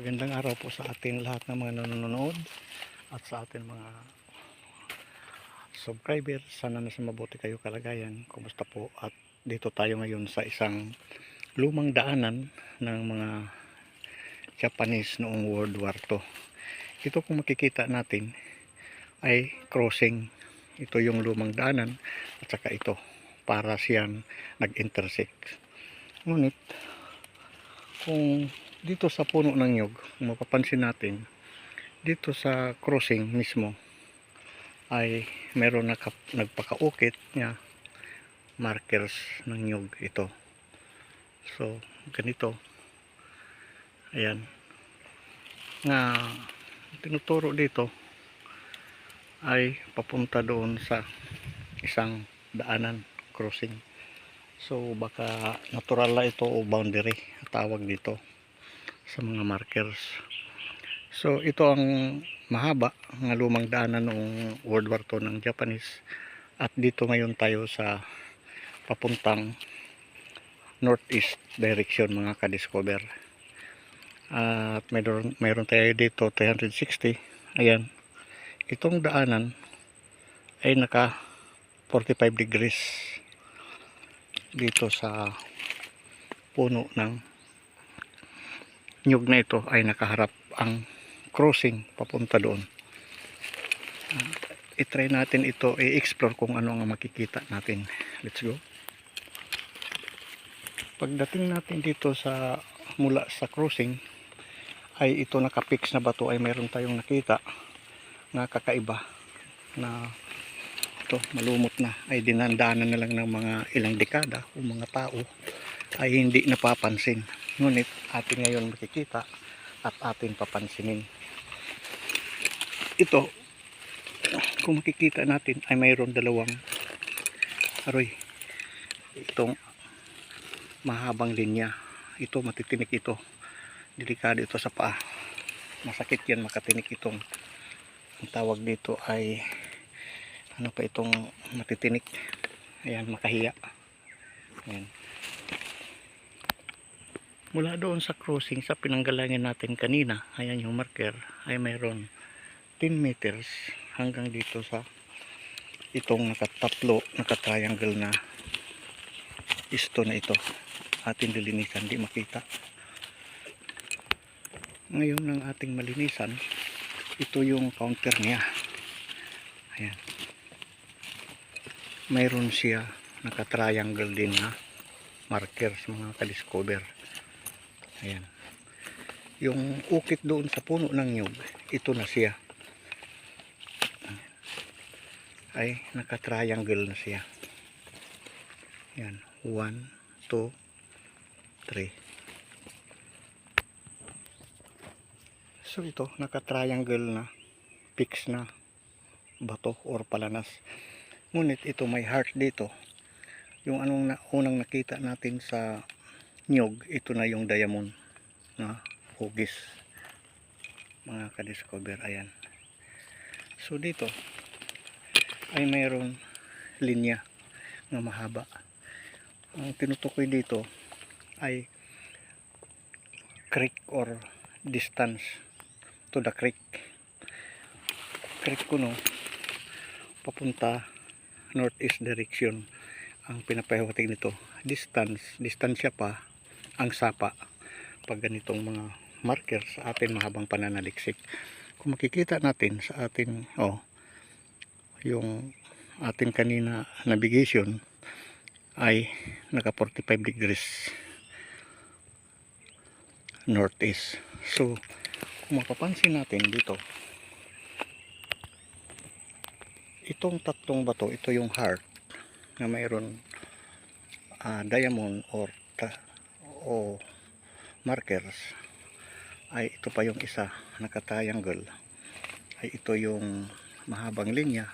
Magandang araw po sa atin lahat ng mga nanonood at sa atin mga subscriber. Sana nasa mabuti kayo kalagayan. Kumusta po? At dito tayo ngayon sa isang lumang daanan ng mga Japanese noong World War II. Ito kung makikita natin ay crossing. Ito yung lumang daanan at saka ito para siyang nag-intersect. Ngunit kung dito sa puno ng nyug, mapapansin natin dito sa crossing mismo ay meron nagpakaukit niya markers ng nyug ito. So ganito, ayan nga tinuturo dito ay papunta doon sa isang daanan, crossing. So baka natural la ito o boundary tawag dito sa mga markers. So ito ang mahaba ng lumang daanan noong World War II ng Japanese, at dito ngayon tayo sa papuntang northeast direction mga ka-discover. At mayroon tayo dito 360. Ayan, itong daanan ay naka 45 degrees dito sa puno ng nyug na ito, ay nakaharap ang crossing papunta doon. I-try natin ito, i-explore kung ano ang makikita natin. Let's go. Pagdating natin dito sa mula sa crossing ay ito nakapix na bato, ay mayroon tayong nakita na kakaiba na ito malumot na, ay dinandaanan na lang ng mga ilang dekada o mga tao ay hindi napapansin. Ngunit atin ngayon makikita at atin papansinin. Ito kung makikita natin ay mayroon dalawang itong mahabang linya. Ito matitinik ito, delikado ito sa paa, masakit yan makatinik itong, ang tawag dito ay ano pa itong matitinik. Ayan, makahiya. Ayan. Mula doon sa crossing sa pinanggalangan natin kanina, ayan yung marker, ay mayroon 10 meters hanggang dito sa itong nakatatlo, nakatriangle na isto na ito. Ating lilinisan, di makita. Ngayon ng ating malinisan, ito yung counter niya. Ayan, mayroon siya naka-triangle din na markers mga ka-discover. Ayan, yung ukit doon sa puno ng nyug, ito na siya, ay naka-triangle na siya. Ayan, 1, 2, 3. So ito naka-triangle na fix na bato or palanas. Ngunit ito may heart dito. Yung unang nakita natin sa nyug, ito na yung diamond na hugis mga ka-discover. Ayan, so dito ay mayroon linya na mahaba. Ang tinutukoy dito ay creek or distance to the creek. Creek kuno papunta northeast direction ang pinapahiwatig nito. Distansya pa ang sapa pag ganitong mga marker sa atin mahabang pananaliksik. Kung makikita natin sa atin yung atin kanina navigation ay naka 45 degrees northeast. So kung mapapansin natin dito, itong tatlong bato, ito yung heart na mayroon diamond o markers, ay ito pa yung isa naka-triangle, ay ito yung mahabang linya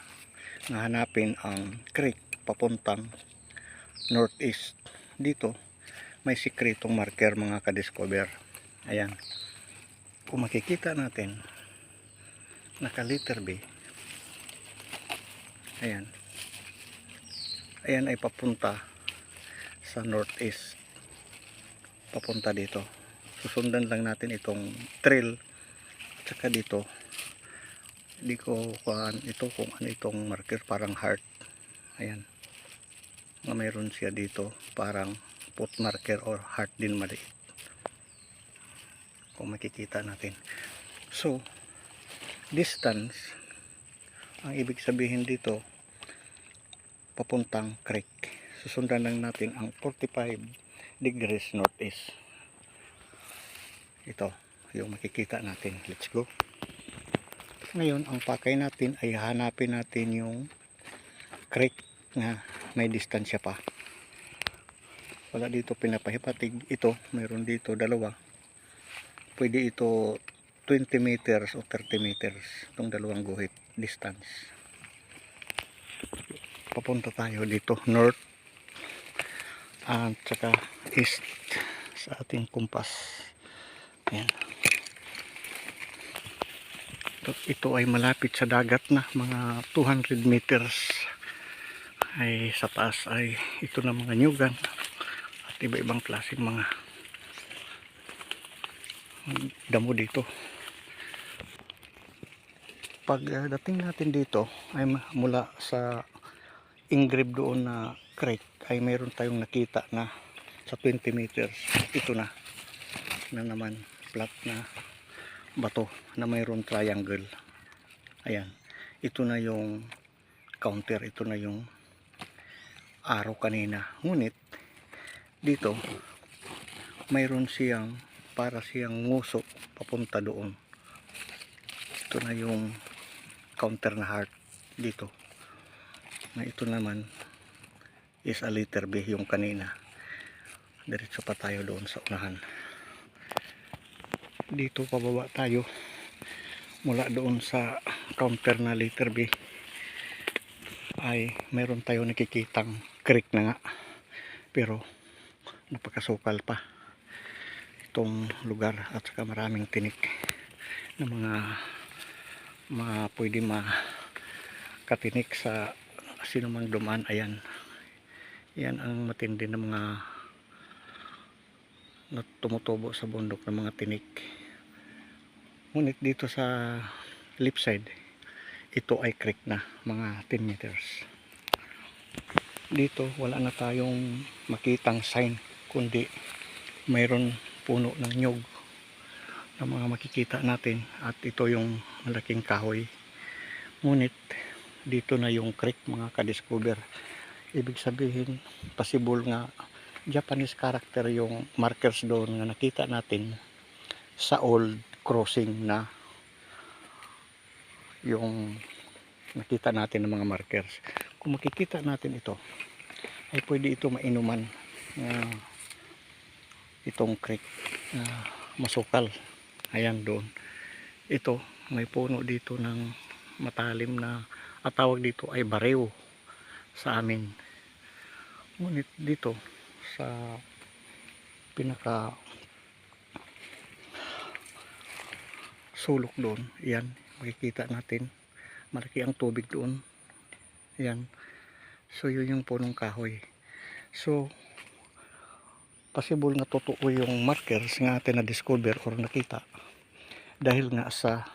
na hanapin ang creek papuntang northeast. Dito may sikretong marker mga ka-discover. Ayan, kung makikita natin naka letter B, ayan ay papunta sa northeast, papunta dito. susundan lang natin itong trail. At saka dito, hindi ko kuhaan ito kung ano itong marker, parang heart. Ayan, mayroon siya dito parang foot marker or heart din maliit, kung makikita natin. So distance, ang ibig sabihin dito papuntang creek, susundan lang natin ang 45 degrees northeast. Ito yung makikita natin. Let's go. Ngayon ang pakay natin ay hanapin natin yung creek na may distansya pa. Wala dito pinapahipatig. Ito mayroon dito dalawa, pwede ito 20 meters o 30 meters itong dalawang guhit distance. Papunta tayo dito north at saka east sa ating kumpas. Ayan. Ito ay malapit sa dagat na, mga 200 meters ay sa taas ay ito na mga nyugan at iba-ibang klaseng mga damo dito. Pag dating natin dito ay mula sa engrave doon na creek ay mayroon tayong nakita na sa 20 meters ito na naman flat na bato na mayroon triangle. Ayan, ito na yung counter, ito na yung araw kanina. Ngunit dito mayroon siyang para siyang nguso papunta doon. Ito na yung counter na heart dito, na ito naman is a letter B yung kanina. Diretso pa tayo doon sa unahan. Dito pababa tayo mula doon sa counter na letter B ay meron tayo nakikitang creek na nga, pero napakasukal pa itong lugar at saka maraming tinik na mga pwede makatinik sa sino mang dumaan. Ayan, yan ang matindi na mga na tumutubo sa bundok ng mga tinik. Ngunit dito sa left side ito ay creek na, mga 10 meters. Dito wala na tayong makitang sign, kundi mayroon puno ng nyug na mga makikita natin at ito yung malaking kahoy. Ngunit dito na yung creek, mga kadiscover. Ibig sabihin possible nga Japanese character yung markers doon na nakita natin sa old crossing na yung nakita natin ng mga markers. Kung makikita natin ito ay pwede ito mainuman itong creek na masukal. Ayan doon, ito may puno dito ng matalim na at tawag dito ay bareo sa amin. Ngunit dito sa pinaka sulok doon, yan makikita natin malaki ang tubig doon. Yan, so yun yung punong kahoy. So possible nga totoo yung markers nga atin na discover or nakita dahil nga sa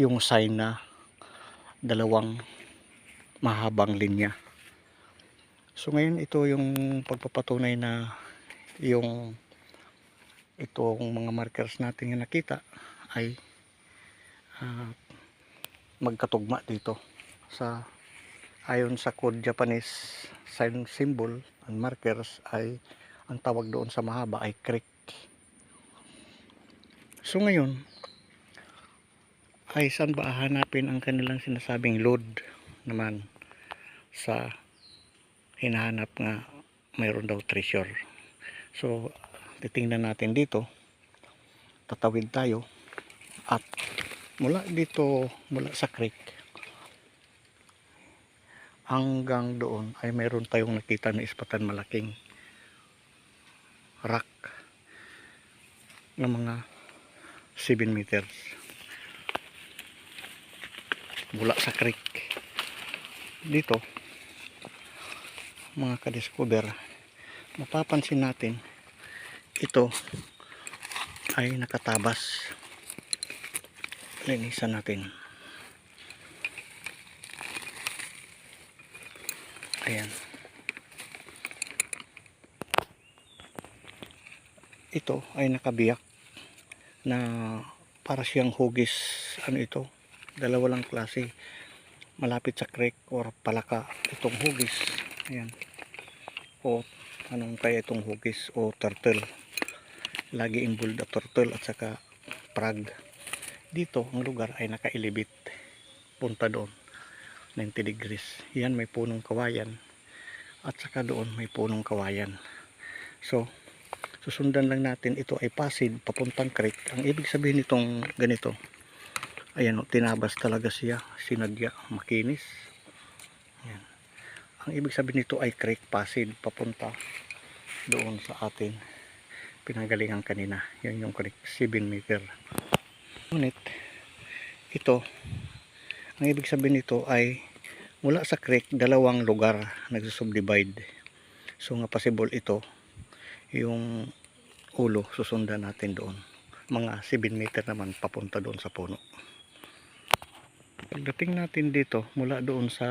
yung sign na dalawang mahabang linya. So ngayon ito yung pagpapatunay na yung itong mga markers natin na nakita ay magkatugma dito sa ayon sa code Japanese sign symbol and markers ay ang tawag doon sa mahaba ay creek. So ngayon ay saan ba hanapin ang kanilang sinasabing load naman sa hinahanap nga mayroon daw treasure? So titingnan natin dito, tatawid tayo at mula dito, mula sa creek hanggang doon ay mayroon tayong nakita na ispatan malaking rock na mga 7 meters mula sa creek. Dito mga kadiscover, mapapansin natin ito ay nakatabas. Linisan natin. Ayan. Ito ay nakabiyak na para siyang hugis. Ano ito? Dalawa lang klase. Malapit sa creek or palaka itong hugis. Ayan. O anong kaya itong hugis o turtle. Lagi involved na turtle at saka frog. Dito ang lugar ay nakailibit. Punta doon. 90 degrees. Yan may punong kawayan. At saka doon may punong kawayan. So, susundan lang natin. Ito ay pasid papuntang creek. Ang ibig sabihin nitong ganito. Ayan o, tinabas talaga siya. Sinadya, makinis. Ayan. Ang ibig sabihin nito ay creek pasid papunta doon sa atin. Pinanggalingan kanina. Yan yung creek. 7 meter. Ngunit, ito, ang ibig sabihin nito ay mula sa creek, dalawang lugar nagsusubdivide. So nga possible ito, yung ulo, susundan natin doon. Mga 7 meter naman papunta doon sa puno. Pagdating natin dito, mula doon sa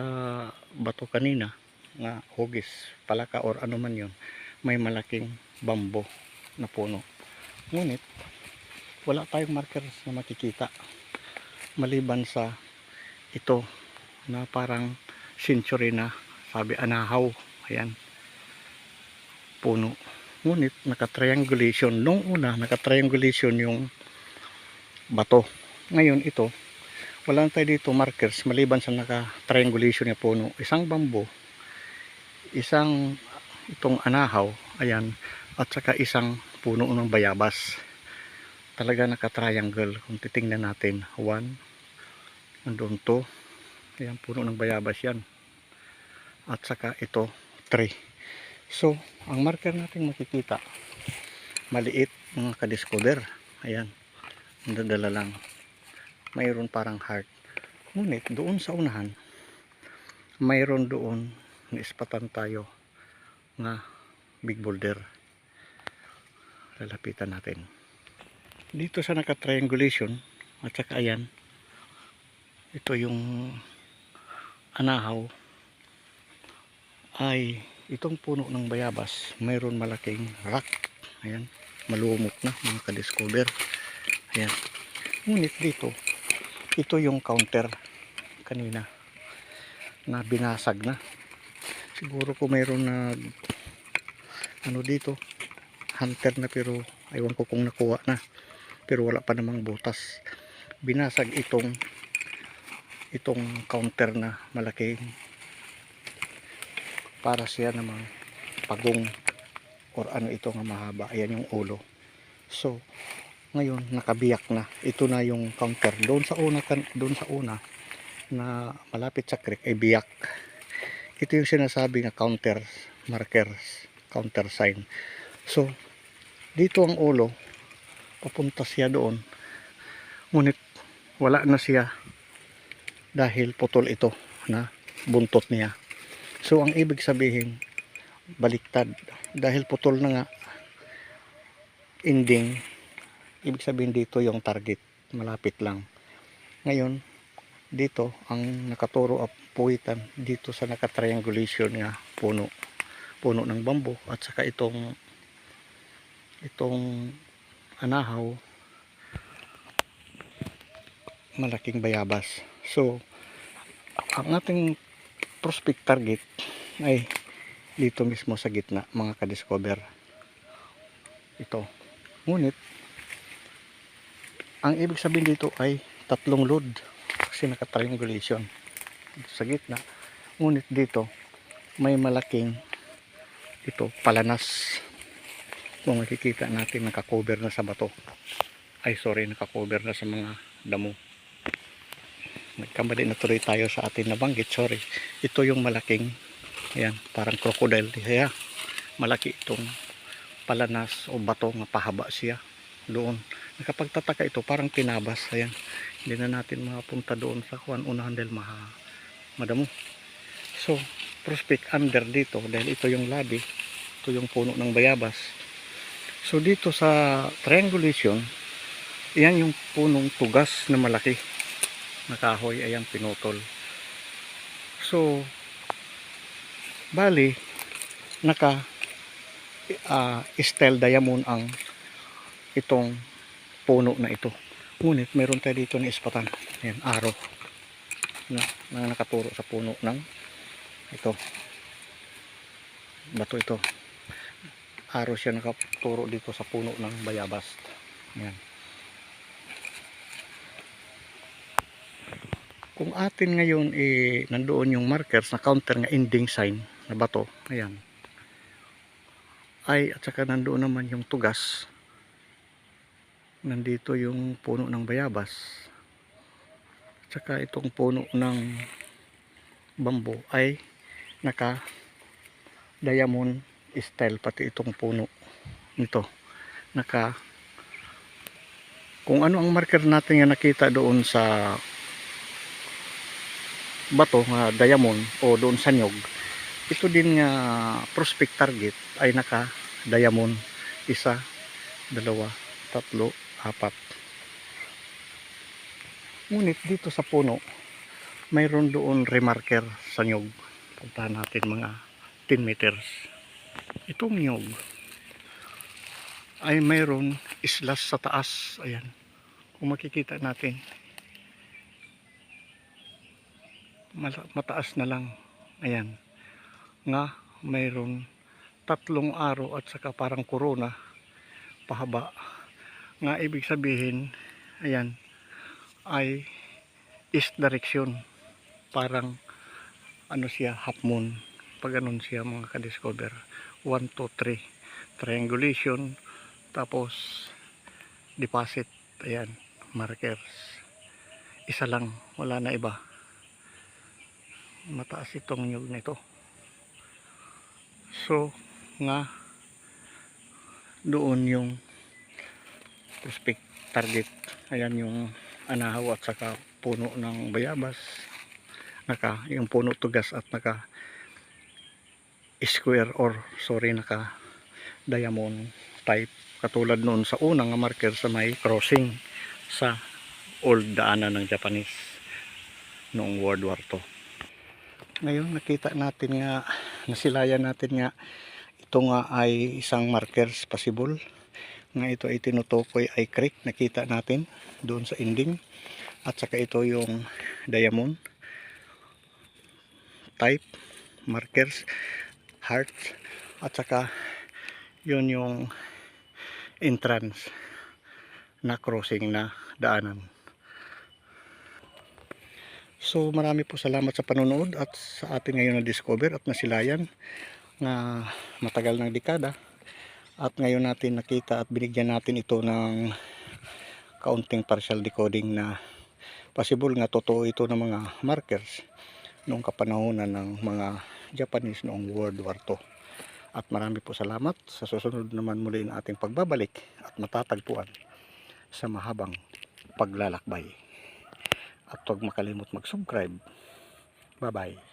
bato kanina, nga hugis, palaka or ano man yun, may malaking bambo na puno. Ngunit, wala tayong markers na makikita. Maliban sa ito na parang century na, sabi anahaw, ayan, puno. Ngunit naka-triangulation, nung una naka-triangulation yung bato. Ngayon ito, wala tayo dito markers maliban sa naka-triangulation yung puno. Isang bambo, isang itong anahaw, ayan, at saka isang puno ng bayabas. Talaga naka-triangle. Kung titingnan natin, 1, nandun 2, ayan, puno ng bayabas yan, at saka ito 3. So ang marker natin makikita maliit, mga ka-discover, ayan, nadadala lang, mayroon parang heart. Ngunit doon sa unahan mayroon doon na ispatan tayo nga big boulder. Lalapitan natin dito sa naka-triangulation at saka ayan, ito yung anahaw ay itong puno ng bayabas, mayroon malaking rock, ayan, malumot na, mga ka-discover, ayan. Ngunit dito, ito yung counter kanina na binasag na. Siguro kung mayroon na ano dito, hunter na, pero aywan ko kung nakuha na, pero wala pa namang butas. Binasag itong counter na malaki, para siya namang pagong or ano ito nga mahaba. Ayan yung ulo. So ngayon nakabiyak na. Ito na yung counter. Doon sa una na malapit sa creek ay biyak. Ito yung sinasabi na counter markers, counter sign. So dito ang ulo, papunta siya doon. Ngunit wala na siya dahil putol ito na buntot niya. So ang ibig sabihin, baliktad. Dahil putol na nga ending, ibig sabihin dito yung target, malapit lang. Ngayon dito ang nakaturo at puwitan dito sa naka-triangulation nga puno ng bambo at saka itong anahaw, malaking bayabas. So ang ating prospect target ay dito mismo sa gitna, mga ka-discover, ito. Ngunit ang ibig sabihin dito ay tatlong load kasi naka-triangulation sa gitna. Ngunit dito may malaking ito palanas. Kung makikita natin, naka-cover na sa bato, ay sorry, naka-cover na sa mga damo. Nagkamali na tuloy tayo sa atin nabanggit, sorry. Ito yung malaking, ayan, parang crocodile siya, malaki itong palanas o bato nga pahaba siya doon. Nakapagtataka ito, parang tinabas, ayan. Hindi na natin mapunta doon sa unahan dahil madamo. So prospect under dito dahil ito yung labi, ito yung puno ng bayabas. So dito sa triangulation, yan yung punong tugas na malaki na kahoy, ayan pinutol. So bali naka style diamond ang itong puno na ito. Ngunit meron tayo dito na ispatan. Ayan, arrow na nakaturo sa puno ng ito. Bato ito. Arrow siya nakaturo dito sa puno ng bayabas. Ayan. Kung atin ngayon nandoon yung markers na counter nga ending sign na bato. Ayan. Ay at saka nandoon naman yung tugas. Nandito yung puno ng bayabas. Tsaka itong puno ng bambo ay naka diamond style, pati itong puno nito naka, kung ano ang marker natin nga nakita doon sa bato nga diamond o doon sa nyog, ito din nga prospect target ay naka diamond 1, 2, 3, 4. Ngunit dito sa puno mayroon doon remarker sa nyog. Puntahan natin mga 10 meters. Itong nyog ay mayroon islas sa taas. Ayan, kung makikita natin, mataas na lang. Ayan nga, mayroon 3 araw at saka parang corona pahaba, nga ibig sabihin ayan ay east direction, parang ano siya, half moon. Pag ganun siya mga ka-discover. 1, 2, 3 triangulation, tapos deposit. Ayan, markers isa lang, wala na iba. Mataas itong nyug nito. So nga doon yung prospect target. Ayan yung anahaw at saka puno ng bayabas, naka yung puno tugas at naka square or naka diamond type, katulad noon sa unang marker sa may crossing sa old daanan ng Japanese noong World War II. Ngayon nakita natin nga, nasilayan natin nga ito nga ay isang markers possible nga ito ay tinutukoy ay creek, nakita natin doon sa ending. At saka ito yung diamond type markers, heart, at saka yun yung entrance na crossing na daanan. So marami po salamat sa panonood at sa atin ngayon na discover at nasilayan na matagal ng dekada, at ngayon natin nakita at binigyan natin ito ng kaunting partial decoding na possible nga totoo ito ng mga markers noong kapanahonan ng mga Japanese noong World War II. At marami po salamat. Sa susunod naman muli na ating pagbabalik at matatagpuan sa mahabang paglalakbay. At huwag makalimot mag-subscribe. Bye bye.